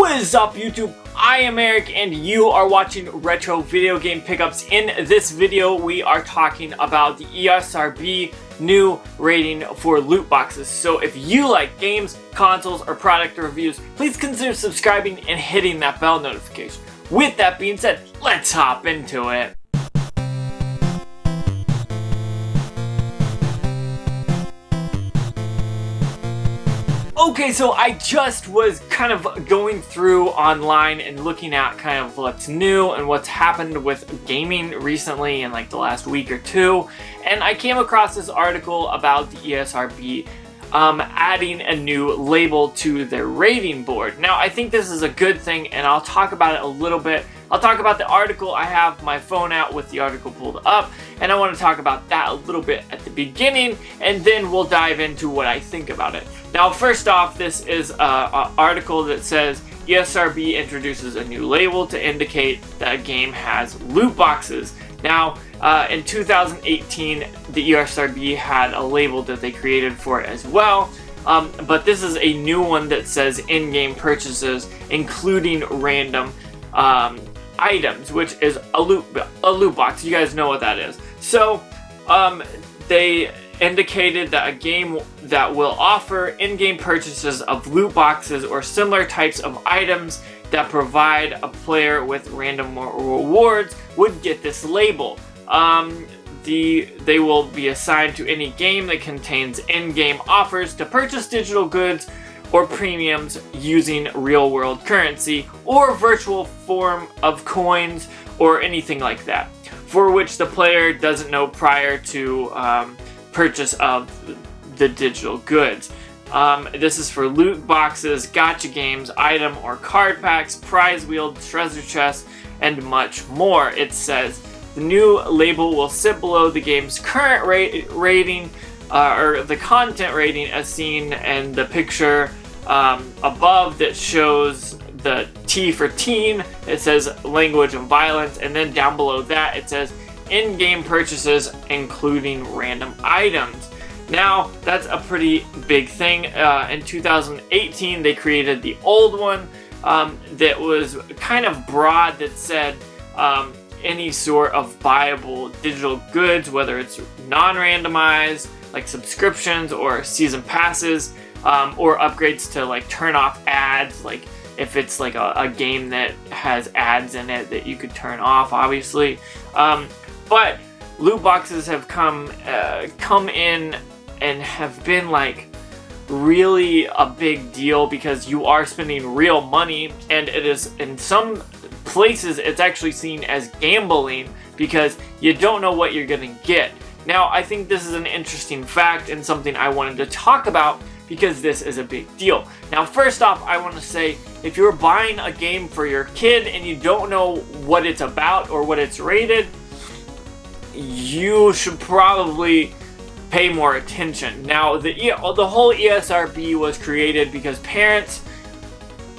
What is up, YouTube? I am Eric and you are watching Retro Video Game Pickups. In this video we are talking about the ESRB new rating for loot boxes. So if you like games, consoles, or product reviews, please consider subscribing and hitting that bell notification. With that being said, let's hop into it. Okay, so I just was kind of going through online and looking at kind of what's new and what's happened with gaming recently in like the last week or two, and I came across this article about the ESRB adding a new label to their rating board. Now, I think this is a good thing, and I'll talk about it a little bit. I'll talk about the article. I have my phone out with the article pulled up, and I want to talk about that a little bit at the beginning, and then we'll dive into what I think about it. Now, first off, this is an article that says ESRB introduces a new label to indicate that a game has loot boxes. Now, in 2018, the ESRB had a label that they created for it as well, but this is a new one that says in-game purchases, including random items, which is a loot box. You guys know what that is. So, they indicated that a game that will offer in-game purchases of loot boxes or similar types of items that provide a player with random rewards would get this label. They will be assigned to any game that contains in-game offers to purchase digital goods or premiums using real-world currency or virtual form of coins or anything like that, for which the player doesn't know prior to purchase of the digital goods. This is for loot boxes, gacha games, item or card packs, prize wheel, treasure chests, and much more. It says the new label will sit below the game's current rating, or the content rating as seen in the picture above that shows the T for teen. It says language and violence, and then down below that it says in-game purchases including random items. Now, that's a pretty big thing. In 2018, they created the old one that was kind of broad, that said any sort of buyable digital goods, whether it's non-randomized, like subscriptions or season passes, or upgrades to like turn off ads, like if it's like a game that has ads in it that you could turn off, obviously. But loot boxes have come in and have been like really a big deal because you are spending real money, and it is, in some places, it's actually seen as gambling because you don't know what you're gonna get. Now, I think this is an interesting fact and something I wanted to talk about because this is a big deal. Now, first off, I want to say, if you're buying a game for your kid and you don't know what it's about or what it's rated, you should probably pay more attention. Now, the whole ESRB was created because parents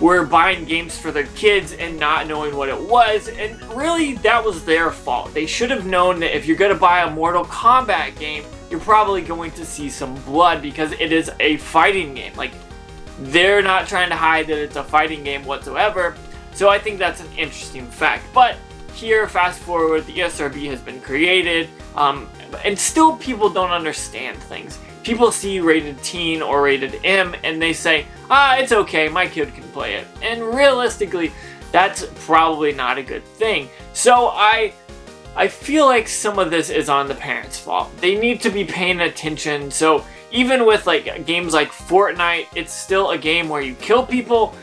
were buying games for their kids and not knowing what it was, and really that was their fault. They should have known that if you're going to buy a Mortal Kombat game, you're probably going to see some blood because it is a fighting game. Like, they're not trying to hide that it's a fighting game whatsoever. So I think that's an interesting fact. But here, fast forward, the ESRB has been created, and still people don't understand things. People see rated teen or rated M and they say, it's okay, my kid can play it. And realistically, that's probably not a good thing. So I feel like some of this is on the parents' fault. They need to be paying attention. So even with like games like Fortnite, it's still a game where you kill people.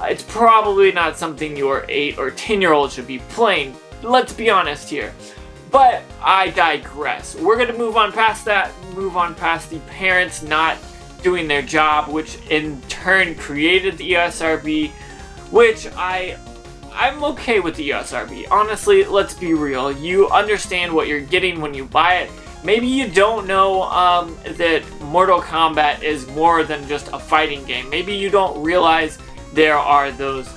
It's probably not something your 8 or 10-year-old should be playing. Let's be honest here. But I digress. We're going to move on past that, move on past the parents not doing their job, which in turn created the ESRB, which I'm okay with the ESRB. Honestly, let's be real. You understand what you're getting when you buy it. Maybe you don't know that Mortal Kombat is more than just a fighting game. Maybe you don't realize there are those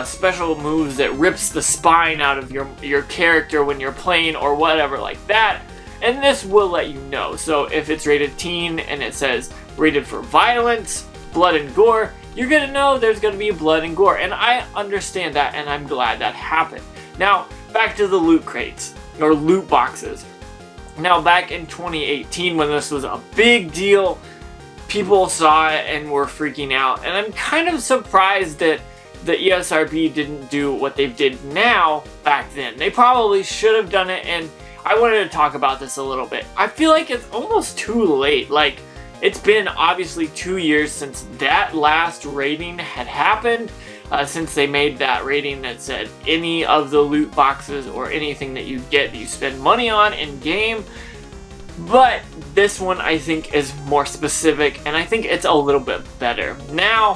special moves that rips the spine out of your character when you're playing or whatever like that, and this will let you know. So if it's rated teen and it says rated for violence, blood and gore, you're gonna know there's gonna be blood and gore. And I understand that, and I'm glad that happened. Now, back to the loot crates, or loot boxes. Now, back in 2018, when this was a big deal, people saw it and were freaking out. And I'm kind of surprised that the ESRB didn't do what they did now back then. They probably should have done it, and I wanted to talk about this a little bit. I feel like it's almost too late. Like, it's been obviously 2 years since that last rating had happened, since they made that rating that said any of the loot boxes or anything that you get that you spend money on in game. But this one I think is more specific, and I think it's a little bit better. Now,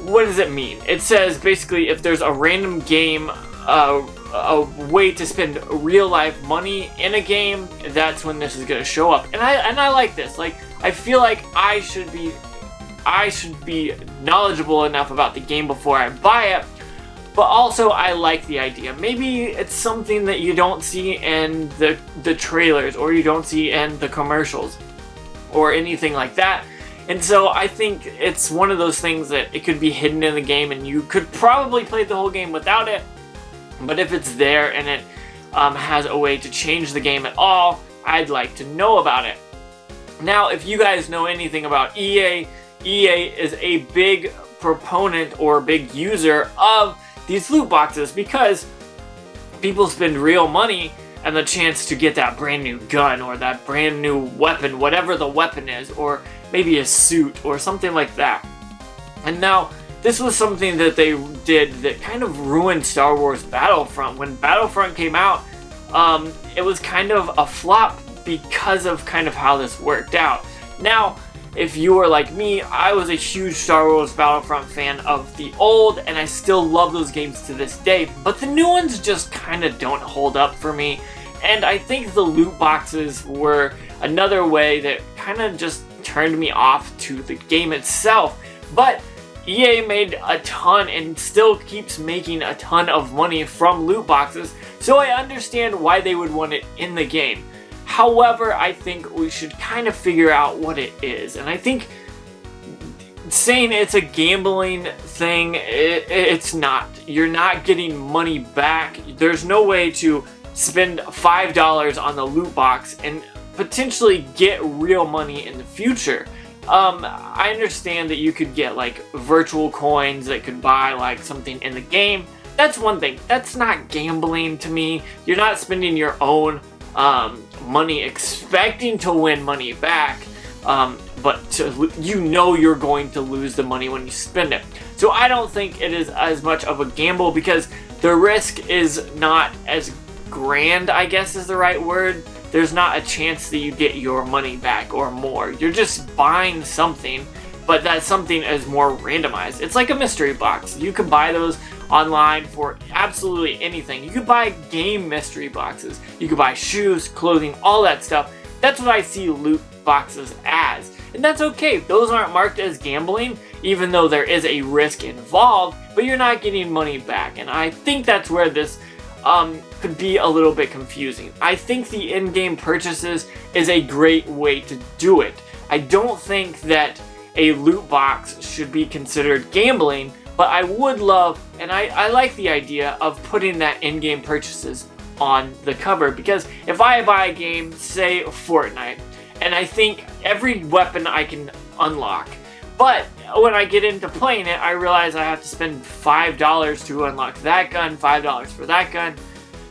what does it mean? It says basically if there's a random game, a way to spend real life money in a game, that's when this is going to show up. And I like this. Like, I feel like I should be knowledgeable enough about the game before I buy it, but also I like the idea. Maybe it's something that you don't see in the trailers, or you don't see in the commercials, or anything like that. And so I think it's one of those things that it could be hidden in the game, and you could probably play the whole game without it. But if it's there and it has a way to change the game at all, I'd like to know about it. Now, if you guys know anything about EA is a big proponent or big user of these loot boxes, because people spend real money and the chance to get that brand new gun or that brand new weapon, whatever the weapon is, or maybe a suit or something like that. And now, this was something that they did that kind of ruined Star Wars Battlefront. When Battlefront came out, it was kind of a flop because of kind of how this worked out. Now, if you were like me, I was a huge Star Wars Battlefront fan of the old, and I still love those games to this day, but the new ones just kind of don't hold up for me. And I think the loot boxes were another way that kind of just turned me off to the game itself. But EA made a ton and still keeps making a ton of money from loot boxes, so I understand why they would want it in the game. However, I think we should kind of figure out what it is. And I think saying it's a gambling thing, it's not. You're not getting money back. There's no way to spend $5 on the loot box and potentially get real money in the future. I understand that you could get like virtual coins that could buy like something in the game. That's one thing. That's not gambling to me. You're not spending your own money expecting to win money back, but you know you're going to lose the money when you spend it. So I don't think it is as much of a gamble, because the risk is not as grand, I guess is the right word. There's not a chance that you get your money back or more. You're just buying something, but that something is more randomized. It's like a mystery box. You can buy those online for absolutely anything. You could buy game mystery boxes. You could buy shoes, clothing, all that stuff. That's what I see loot boxes as. And that's okay. Those aren't marked as gambling, even though there is a risk involved, but you're not getting money back. And I think that's where this could be a little bit confusing. I think the in-game purchases is a great way to do it. I don't think that a loot box should be considered gambling, but I would love, and I like the idea of putting that in-game purchases on the cover, because if I buy a game, say Fortnite, and I think every weapon I can unlock, but when I get into playing it, I realize I have to spend $5 to unlock that gun, $5 for that gun.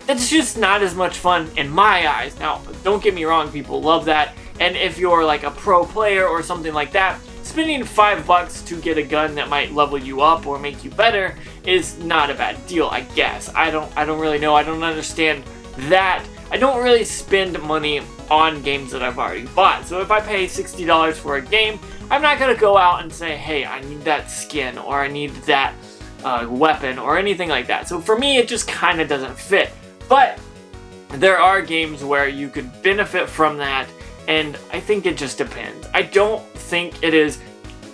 That's just not as much fun in my eyes. Now, don't get me wrong, people love that, and if you're like a pro player or something like that, spending $5 to get a gun that might level you up or make you better is not a bad deal, I guess. I don't really know. I don't understand that. I don't really spend money on games that I've already bought. So if I pay $60 for a game, I'm not going to go out and say, hey, I need that skin, or I need that weapon, or anything like that. So for me, it just kind of doesn't fit. But there are games where you could benefit from that, and I think it just depends. I don't think it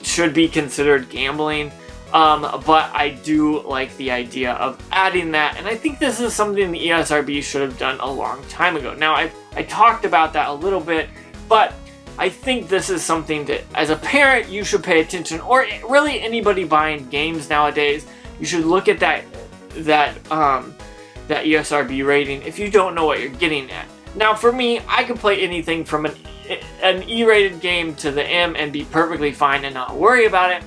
should be considered gambling, but I do like the idea of adding that, and I think this is something the ESRB should have done a long time ago. Now, I talked about that a little bit, but I think this is something that as a parent you should pay attention, or really anybody buying games nowadays, you should look at that ESRB rating if you don't know what you're getting at. Now for me, I could play anything from an E-rated game to the M and be perfectly fine and not worry about it.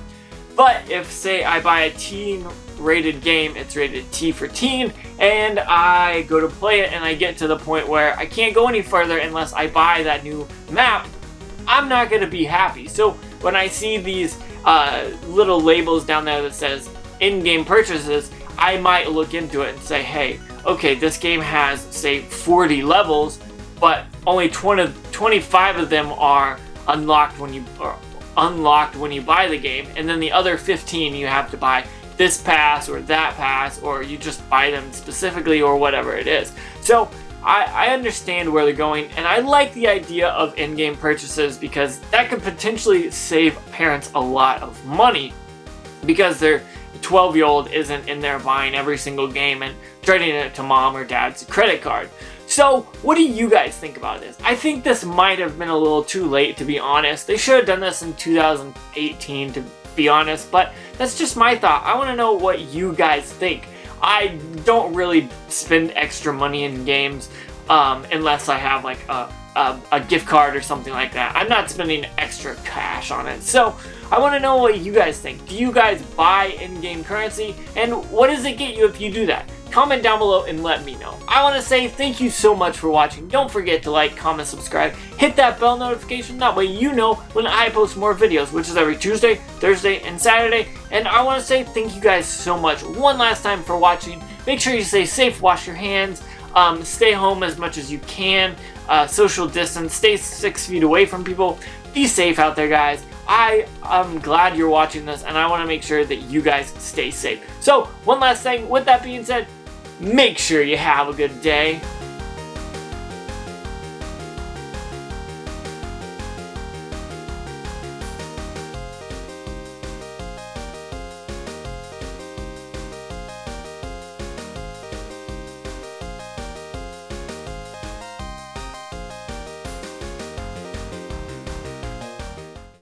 But if, say, I buy a teen-rated game, it's rated T for teen, and I go to play it and I get to the point where I can't go any further unless I buy that new map, I'm not going to be happy. So when I see these little labels down there that says in-game purchases, I might look into it and say, hey, okay, this game has, say, 40 levels, but only 25 of them are unlocked when you buy the game, and then the other 15 you have to buy this pass or that pass, or you just buy them specifically, or whatever it is. So I understand where they're going, and I like the idea of in-game purchases because that could potentially save parents a lot of money, because their 12-year-old isn't in there buying every single game and trading it to mom or dad's credit card. So what do you guys think about this? I think this might have been a little too late, to be honest. They should have done this in 2018, to be honest, but that's just my thought. I want to know what you guys think. I don't really spend extra money in games unless I have like a gift card or something like that. I'm not spending extra cash on it. So I want to know what you guys think. Do you guys buy in-game currency? And what does it get you if you do that? Comment down below and let me know. I want to say thank you so much for watching. Don't forget to like, comment, subscribe, hit that bell notification. That way you know when I post more videos, which is every Tuesday, Thursday, and Saturday. And I want to say thank you guys so much one last time for watching. Make sure you stay safe, wash your hands, stay home as much as you can, social distance, stay 6 feet away from people. Be safe out there, guys. I am glad you're watching this, and I want to make sure that you guys stay safe. So, one last thing, with that being said, make sure you have a good day.